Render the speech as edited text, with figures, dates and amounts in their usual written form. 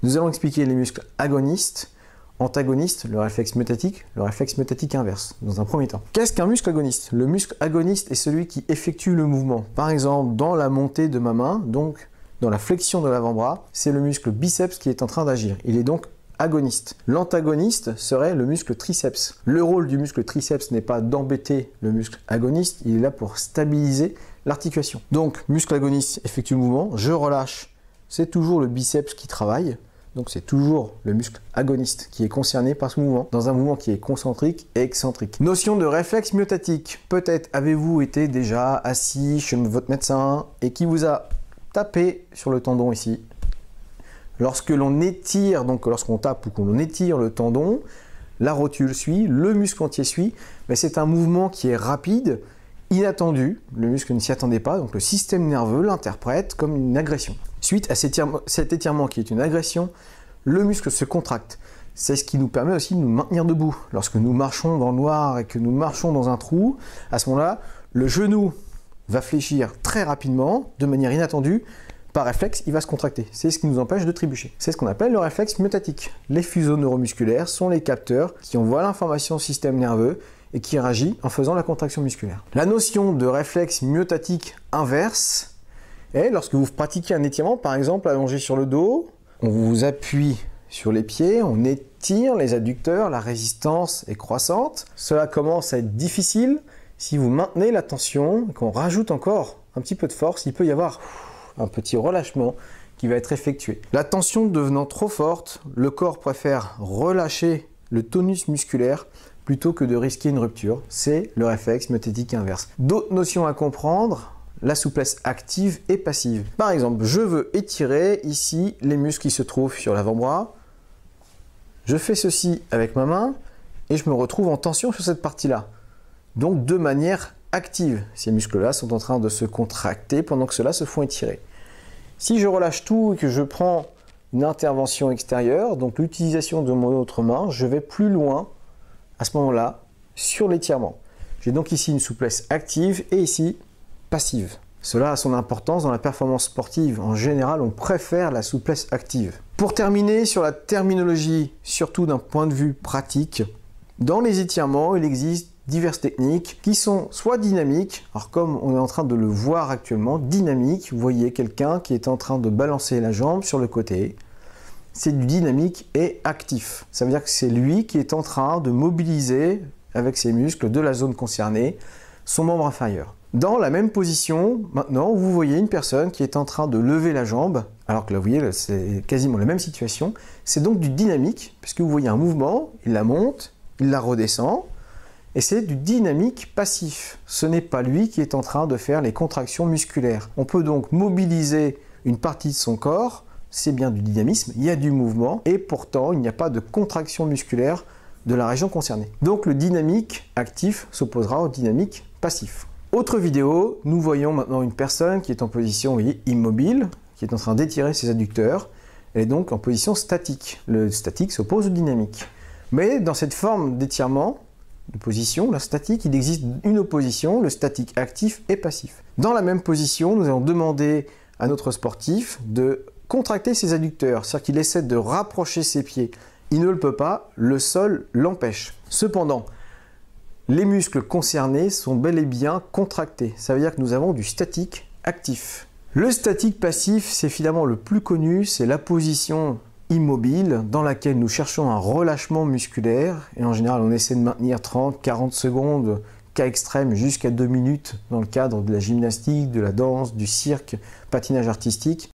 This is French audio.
Nous allons expliquer les muscles agonistes, antagonistes, le réflexe myotatique inverse, dans un premier temps. Qu'est-ce qu'un muscle agoniste? Le muscle agoniste est celui qui effectue le mouvement. Par exemple, dans la montée de ma main, donc dans la flexion de l'avant-bras, c'est le muscle biceps qui est en train d'agir. Il est donc agoniste. L'antagoniste serait le muscle triceps. Le rôle du muscle triceps n'est pas d'embêter le muscle agoniste, il est là pour stabiliser l'articulation. Donc, muscle agoniste effectue le mouvement, je relâche, c'est toujours le biceps qui travaille. Donc c'est toujours le muscle agoniste qui est concerné par ce mouvement, dans un mouvement qui est concentrique et excentrique. Notion de réflexe myotatique. Peut-être avez-vous été déjà assis chez votre médecin et qui vous a tapé sur le tendon ici. Lorsque l'on étire, donc lorsqu'on tape ou qu'on étire le tendon, la rotule suit, le muscle entier suit, mais c'est un mouvement qui est rapide, inattendu, le muscle ne s'y attendait pas, donc le système nerveux l'interprète comme une agression. Suite à cet étirement qui est une agression, le muscle se contracte. C'est ce qui nous permet aussi de nous maintenir debout. Lorsque nous marchons dans le noir et que nous marchons dans un trou, à ce moment-là, le genou va fléchir très rapidement, de manière inattendue. Par réflexe, il va se contracter. C'est ce qui nous empêche de trébucher. C'est ce qu'on appelle le réflexe myotatique. Les fuseaux neuromusculaires sont les capteurs qui envoient l'information au système nerveux et qui réagit en faisant la contraction musculaire. La notion de réflexe myotatique inverse est lorsque vous pratiquez un étirement, par exemple allongé sur le dos, on vous appuie sur les pieds, on étire les adducteurs, la résistance est croissante. Cela commence à être difficile. Si vous maintenez la tension et qu'on rajoute encore un petit peu de force, il peut y avoir un petit relâchement qui va être effectué. La tension devenant trop forte, le corps préfère relâcher le tonus musculaire plutôt que de risquer une rupture. C'est le réflexe myotatique inverse. D'autres notions à comprendre, la souplesse active et passive. Par exemple, je veux étirer ici les muscles qui se trouvent sur l'avant-bras. Je fais ceci avec ma main et je me retrouve en tension sur cette partie-là. Donc de manière active. Ces muscles-là sont en train de se contracter pendant que ceux-là se font étirer. Si je relâche tout et que je prends une intervention extérieure, donc l'utilisation de mon autre main, je vais plus loin à ce moment-là sur l'étirement. J'ai donc ici une souplesse active et ici passive. Cela a son importance dans la performance sportive. En général, on préfère la souplesse active. Pour terminer sur la terminologie, surtout d'un point de vue pratique, dans les étirements, il existe diverses techniques qui sont soit dynamiques, alors comme on est en train de le voir actuellement, dynamique, vous voyez quelqu'un qui est en train de balancer la jambe sur le côté, c'est du dynamique et actif. Ça veut dire que c'est lui qui est en train de mobiliser avec ses muscles de la zone concernée son membre inférieur. Dans la même position, maintenant, vous voyez une personne qui est en train de lever la jambe, alors que là, vous voyez, c'est quasiment la même situation. C'est donc du dynamique, puisque vous voyez un mouvement, il la monte, il la redescend, et c'est du dynamique passif. Ce n'est pas lui qui est en train de faire les contractions musculaires. On peut donc mobiliser une partie de son corps, c'est bien du dynamisme, il y a du mouvement, et pourtant, il n'y a pas de contraction musculaire de la région concernée. Donc le dynamique actif s'opposera au dynamique passif. Autre vidéo, nous voyons maintenant une personne qui est en position, vous voyez, immobile, qui est en train d'étirer ses adducteurs. Elle est donc en position statique. Le statique s'oppose au dynamique. Mais dans cette forme d'étirement, de position, la statique, il existe une opposition, le statique actif et passif. Dans la même position, nous allons demander à notre sportif de contracter ses adducteurs, c'est-à-dire qu'il essaie de rapprocher ses pieds. Il ne le peut pas, le sol l'empêche. Cependant, les muscles concernés sont bel et bien contractés. Ça veut dire que nous avons du statique actif. Le statique passif, c'est finalement le plus connu, c'est la position immobile dans laquelle nous cherchons un relâchement musculaire. Et en général, on essaie de maintenir 30-40 secondes, cas extrême, jusqu'à 2 minutes dans le cadre de la gymnastique, de la danse, du cirque, patinage artistique.